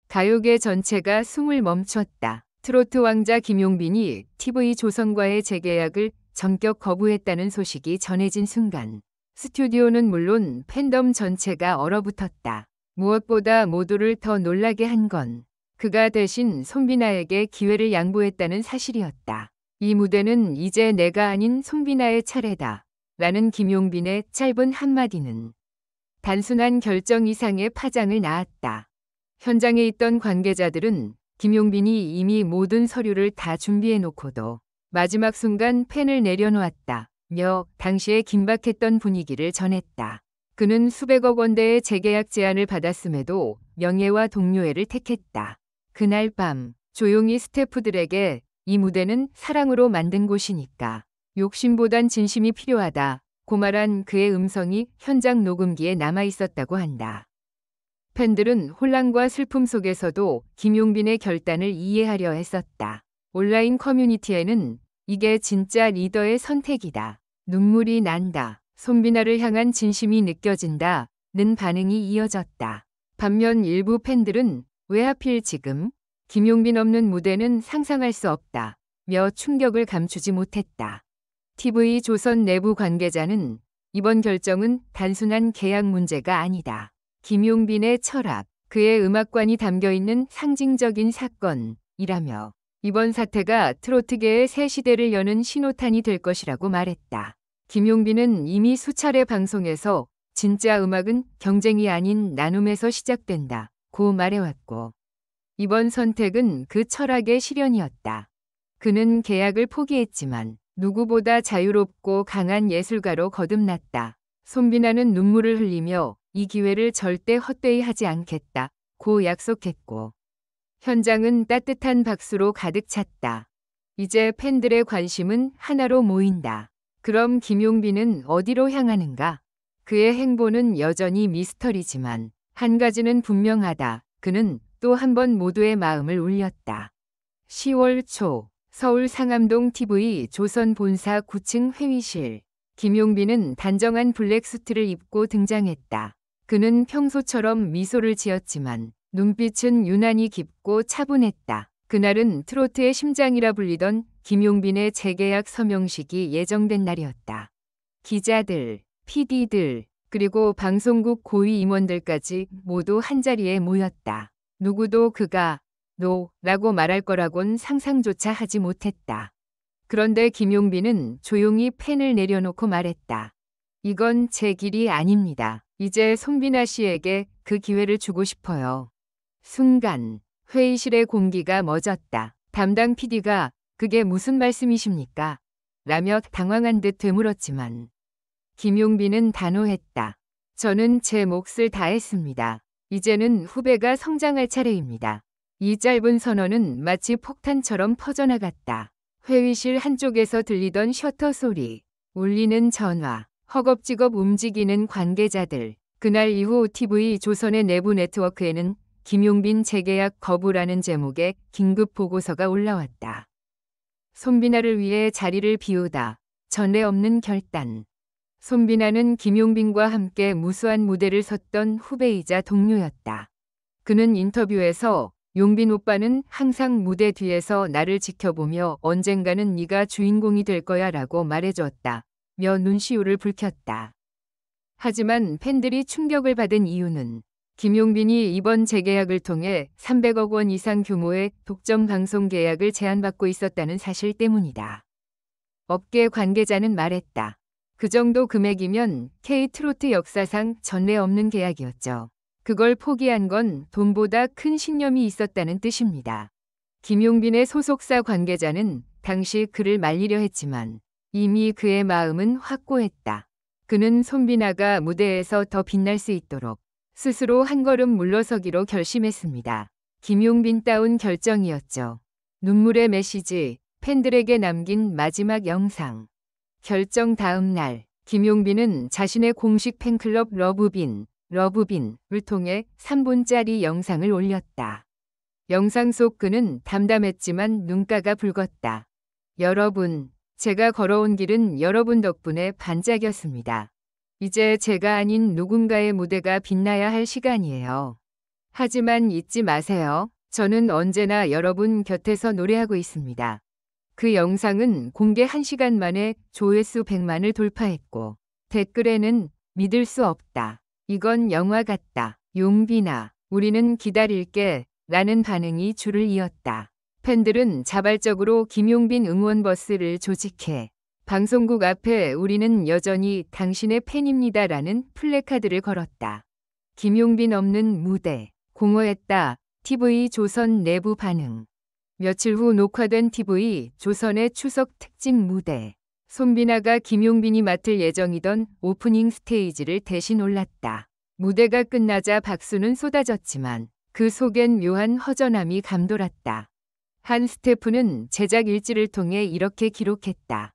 가요계 전체가 숨을 멈췄다. 트로트 왕자 김용빈이 TV조선과의 재계약을 전격 거부했다는 소식이 전해진 순간 스튜디오는 물론 팬덤 전체가 얼어붙었다. 무엇보다 모두를 더 놀라게 한 건 그가 대신 손비나에게 기회를 양보했다는 사실이었다. 이 무대는 이제 내가 아닌 손비나의 차례다. 라는 김용빈의 짧은 한마디는 단순한 결정 이상의 파장을 낳았다. 현장에 있던 관계자들은 김용빈이 이미 모든 서류를 다 준비해놓고도 마지막 순간 펜을 내려놓았다며 당시의 긴박했던 분위기를 전했다. 그는 수백억 원대의 재계약 제안을 받았음에도 명예와 동료애를 택했다. 그날 밤 조용히 스태프들에게 이 무대는 사랑으로 만든 곳이니까 욕심보단 진심이 필요하다고 말한 그의 음성이 현장 녹음기에 남아있었다고 한다. 팬들은 혼란과 슬픔 속에서도 김용빈의 결단을 이해하려 했었다. 온라인 커뮤니티에는 이게 진짜 리더의 선택이다. 눈물이 난다. 손비나를 향한 진심이 느껴진다. 는 반응이 이어졌다. 반면 일부 팬들은 왜 하필 지금? 김용빈 없는 무대는 상상할 수 없다. 며 충격을 감추지 못했다. TV조선 내부 관계자는 이번 결정은 단순한 계약 문제가 아니다. 김용빈의 철학, 그의 음악관이 담겨있는 상징적인 사건이라며 이번 사태가 트로트계의 새 시대를 여는 신호탄이 될 것이라고 말했다. 김용빈은 이미 수차례 방송에서 진짜 음악은 경쟁이 아닌 나눔에서 시작된다 고 말해왔고 이번 선택은 그 철학의 실현이었다. 그는 계약을 포기했지만 누구보다 자유롭고 강한 예술가로 거듭났다. 손비나는 눈물을 흘리며 이 기회를 절대 헛되이 하지 않겠다 고 약속했고 현장은 따뜻한 박수로 가득 찼다. 이제 팬들의 관심은 하나로 모인다. 그럼 김용빈은 어디로 향하는가? 그의 행보는 여전히 미스터리지만 한 가지는 분명하다. 그는 또 한 번 모두의 마음을 울렸다. 10월 초 서울 상암동 TV 조선 본사 9층 회의실. 김용빈은 단정한 블랙 수트를 입고 등장했다. 그는 평소처럼 미소를 지었지만 눈빛은 유난히 깊고 차분했다. 그날은 트로트의 심장이라 불리던 김용빈의 재계약 서명식이 예정된 날이었다. 기자들, PD들, 그리고 방송국 고위 임원들까지 모두 한자리에 모였다. 누구도 그가 라고 말할 거라곤 상상조차 하지 못했다. 그런데 김용빈은 조용히 펜을 내려놓고 말했다. 이건 제 길이 아닙니다. 이제 손비나 씨에게 그 기회를 주고 싶어요. 순간 회의실의 공기가 멎었다. 담당 PD가 그게 무슨 말씀이십니까? 라며 당황한 듯 되물었지만 김용빈은 단호했다. 저는 제 몫을 다했습니다. 이제는 후배가 성장할 차례입니다. 이 짧은 선언은 마치 폭탄처럼 퍼져나갔다. 회의실 한쪽에서 들리던 셔터 소리, 울리는 전화, 허겁지겁 움직이는 관계자들. 그날 이후 TV조선의 내부 네트워크에는 김용빈 재계약 거부라는 제목의 긴급 보고서가 올라왔다. 손비나를 위해 자리를 비우다. 전례 없는 결단. 손비나는 김용빈과 함께 무수한 무대를 섰던 후배이자 동료였다. 그는 인터뷰에서 용빈 오빠는 항상 무대 뒤에서 나를 지켜보며 언젠가는 네가 주인공이 될 거야 라고 말해주었다. 며 눈시울을 붉혔다. 하지만 팬들이 충격을 받은 이유는 김용빈이 이번 재계약을 통해 300억 원 이상 규모의 독점 방송 계약을 제안받고 있었다는 사실 때문이다. 업계 관계자는 말했다. 그 정도 금액이면 K트로트 역사상 전례 없는 계약이었죠. 그걸 포기한 건 돈보다 큰 신념이 있었다는 뜻입니다. 김용빈의 소속사 관계자는 당시 그를 말리려 했지만 이미 그의 마음은 확고했다. 그는 손비나가 무대에서 더 빛날 수 있도록 스스로 한 걸음 물러서기로 결심했습니다. 김용빈다운 결정이었죠. 눈물의 메시지, 팬들에게 남긴 마지막 영상. 결정 다음 날, 김용빈은 자신의 공식 팬클럽 러브빈을 통해 3분짜리 영상을 올렸다. 영상 속 그는 담담했지만 눈가가 붉었다. 여러분, 제가 걸어온 길은 여러분 덕분에 반짝였습니다. 이제 제가 아닌 누군가의 무대가 빛나야 할 시간이에요. 하지만 잊지 마세요. 저는 언제나 여러분 곁에서 노래하고 있습니다. 그 영상은 공개 1시간 만에 조회수 100만을 돌파했고 댓글에는 믿을 수 없다. 이건 영화 같다. 용빈아, 우리는 기다릴게. 라는 반응이 줄을 이었다. 팬들은 자발적으로 김용빈 응원 버스를 조직해 방송국 앞에 우리는 여전히 당신의 팬입니다. 라는 플래카드를 걸었다. 김용빈 없는 무대. 공허했다. TV 조선 내부 반응. 며칠 후 녹화된 TV 조선의 추석 특집 무대. 손비나가 김용빈이 맡을 예정이던 오프닝 스테이지를 대신 올랐다. 무대가 끝나자 박수는 쏟아졌지만 그 속엔 묘한 허전함이 감돌았다. 한 스태프는 제작 일지를 통해 이렇게 기록했다.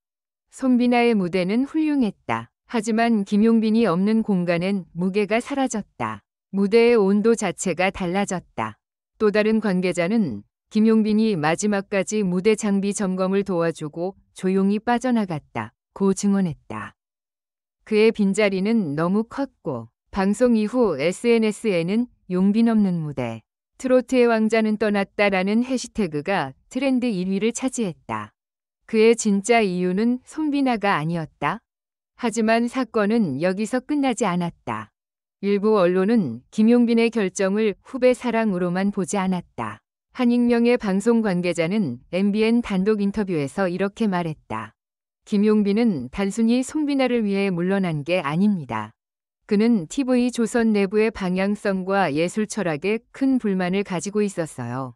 손비나의 무대는 훌륭했다. 하지만 김용빈이 없는 공간엔 무게가 사라졌다. 무대의 온도 자체가 달라졌다. 또 다른 관계자는 김용빈이 마지막까지 무대 장비 점검을 도와주고 조용히 빠져나갔다. 고 증언했다. 그의 빈자리는 너무 컸고 방송 이후 SNS에는 용빈 없는 무대, 트로트의 왕자는 떠났다라는 해시태그가 트렌드 1위를 차지했다. 그의 진짜 이유는 손비나가 아니었다. 하지만 사건은 여기서 끝나지 않았다. 일부 언론은 김용빈의 결정을 후배 사랑으로만 보지 않았다. 한 익명의 방송 관계자는 MBN 단독 인터뷰에서 이렇게 말했다. 김용빈은 단순히 손비나를 위해 물러난 게 아닙니다. 그는 TV 조선 내부의 방향성과 예술 철학에 큰 불만을 가지고 있었어요.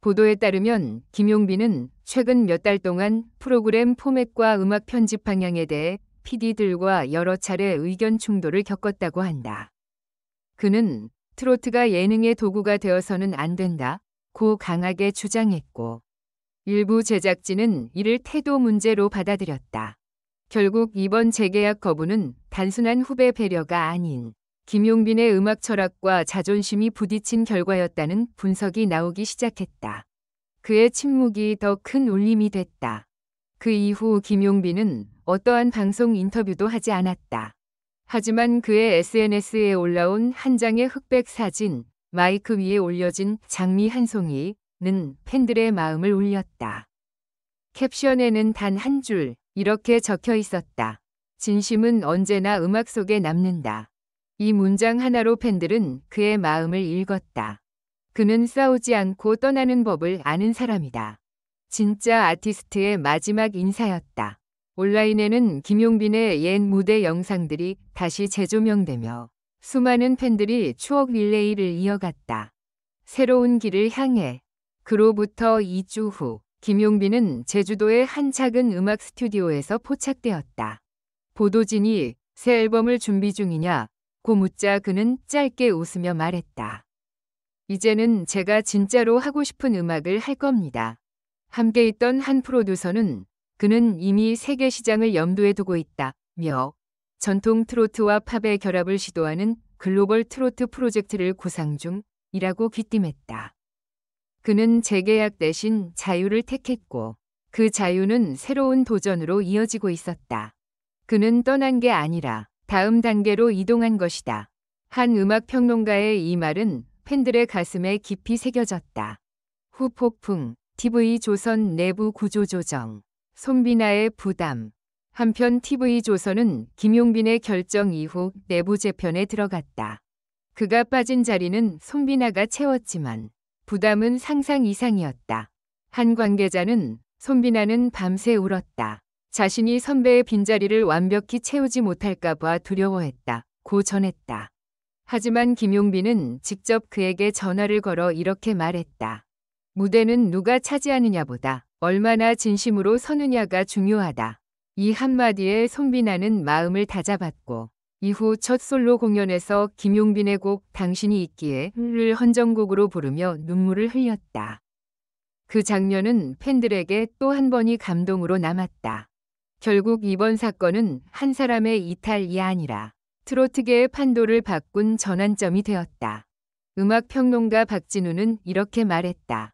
보도에 따르면 김용빈은 최근 몇 달 동안 프로그램 포맷과 음악 편집 방향에 대해 PD들과 여러 차례 의견 충돌을 겪었다고 한다. 그는 트로트가 예능의 도구가 되어서는 안 된다. 고 강하게 주장했고 일부 제작진은 이를 태도 문제로 받아들였다. 결국 이번 재계약 거부는 단순한 후배 배려가 아닌 김용빈의 음악 철학과 자존심이 부딪힌 결과였다는 분석이 나오기 시작했다. 그의 침묵이 더 큰 울림이 됐다. 그 이후 김용빈은 어떠한 방송 인터뷰도 하지 않았다. 하지만 그의 SNS에 올라온 한 장의 흑백 사진, 마이크 위에 올려진 장미 한 송이는 팬들의 마음을 울렸다. 캡션에는 단 한 줄, 이렇게 적혀 있었다. 진심은 언제나 음악 속에 남는다. 이 문장 하나로 팬들은 그의 마음을 읽었다. 그는 싸우지 않고 떠나는 법을 아는 사람이다. 진짜 아티스트의 마지막 인사였다. 온라인에는 김용빈의 옛 무대 영상들이 다시 재조명되며 수많은 팬들이 추억 릴레이를 이어갔다. 새로운 길을 향해. 그로부터 2주 후 김용빈은 제주도의 한 작은 음악 스튜디오에서 포착되었다. 보도진이 새 앨범을 준비 중이냐? 고 묻자 그는 짧게 웃으며 말했다. 이제는 제가 진짜로 하고 싶은 음악을 할 겁니다. 함께 있던 한 프로듀서는 그는 이미 세계 시장을 염두에 두고 있다며 전통 트로트와 팝의 결합을 시도하는 글로벌 트로트 프로젝트를 구상 중이라고 귀띔했다. 그는 재계약 대신 자유를 택했고 그 자유는 새로운 도전으로 이어지고 있었다. 그는 떠난 게 아니라 다음 단계로 이동한 것이다. 한 음악 평론가의 이 말은 팬들의 가슴에 깊이 새겨졌다. 후폭풍, TV 조선 내부 구조 조정, 손비나의 부담. 한편 TV 조선은 김용빈의 결정 이후 내부 재편에 들어갔다. 그가 빠진 자리는 손비나가 채웠지만 부담은 상상 이상이었다. 한 관계자는 손비나는 밤새 울었다. 자신이 선배의 빈자리를 완벽히 채우지 못할까 봐 두려워했다. 고 전했다. 하지만 김용빈은 직접 그에게 전화를 걸어 이렇게 말했다. 무대는 누가 차지하느냐보다 얼마나 진심으로 서느냐가 중요하다. 이 한마디에 손비나는 마음을 다잡았고 이후 첫 솔로 공연에서 김용빈의 곡 당신이 있기에를 헌정곡으로 부르며 눈물을 흘렸다. 그 장면은 팬들에게 또 한 번이 감동으로 남았다. 결국 이번 사건은 한 사람의 이탈이 아니라 트로트계의 판도를 바꾼 전환점이 되었다. 음악평론가 박진우는 이렇게 말했다.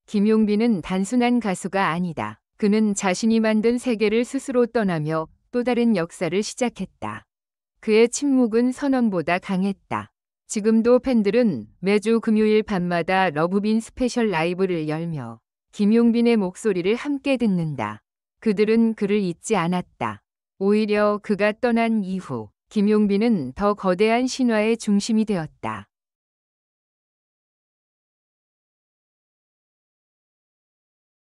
김용빈은 단순한 가수가 아니다. 그는 자신이 만든 세계를 스스로 떠나며 또 다른 역사를 시작했다. 그의 침묵은 선언보다 강했다. 지금도 팬들은 매주 금요일 밤마다 러브빈 스페셜 라이브를 열며 김용빈의 목소리를 함께 듣는다. 그들은 그를 잊지 않았다. 오히려 그가 떠난 이후 김용빈은 더 거대한 신화의 중심이 되었다.